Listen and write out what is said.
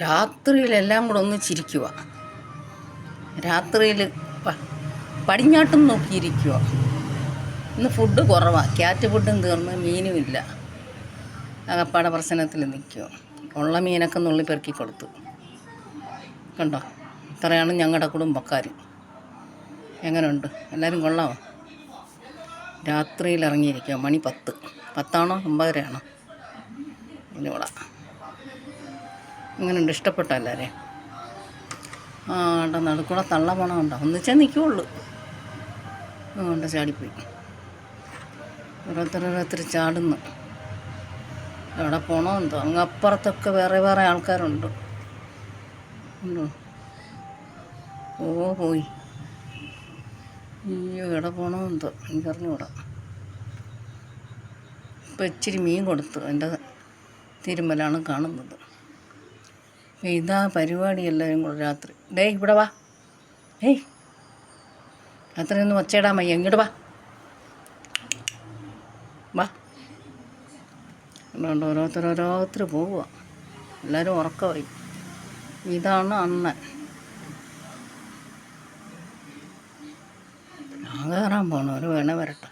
രാത്രിയിലെല്ലാം കൂടെ ഒന്ന് ചിരിക്കുക. രാത്രിയിൽ പടിഞ്ഞാട്ടും നോക്കിയിരിക്കുക. ഇന്ന് ഫുഡ് കുറവാണ്, ക്യാറ്റ് ഫുഡും തീർന്ന് മീനുമില്ല. അകപ്പാടെ പ്രശ്നത്തിൽ നിൽക്കുക. ഉള്ള മീനൊക്കെ നുള്ളി പെറുക്കി കൊടുത്തു. കണ്ടോ, ഇത്രയാണ് ഞങ്ങളുടെ കുടുംബക്കാർ. എങ്ങനെയുണ്ട്? എല്ലാവരും കൊള്ളാമോ? രാത്രിയിൽ ഇറങ്ങിയിരിക്കുക. മണി 10 9:30 ഇതിവിടെ. ഇങ്ങനെയുണ്ട്? ഇഷ്ടപ്പെട്ടോ എല്ലാവരെയും? ഉണ്ടോ, നടുക്കൂടെ തള്ള പോണമുണ്ടോ? ഒന്നിച്ചേ നിൽക്കുകയുള്ളൂ. അതുകൊണ്ട് ചാടിപ്പോയി. ഓരോരുത്തർ ചാടുന്നു. എവിടെ പോണോ എന്തോ. അങ്ങപ്പുറത്തൊക്കെ വേറെ വേറെ ആൾക്കാരുണ്ട്. ഉണ്ടോ? പോയി. അയ്യോ, എവിടെ പോണോ എന്തോ, എനിക്കറിഞ്ഞൂടാ. ഇപ്പം ഇച്ചിരി മീൻ കൊടുത്തു. എൻ്റെ തിരുമ്മലാണ് കാണുന്നത്. ഇതാ പരിപാടി. എല്ലാവരും കൂടെ രാത്രി. ഇവിടെ വാ. രാത്രി ഒന്ന് ഒച്ചയിടാൻ വയ്യ. ഇങ്ങോട്ട് വാ. അതുകൊണ്ട് ഓരോരുത്തർ പോവുക. എല്ലാവരും ഉറക്കമായി. ഇതാണ് അണ്ണൻ. ഞാൻ കയറാൻ പോകണം. ഒരു വേണ വരട്ടെ.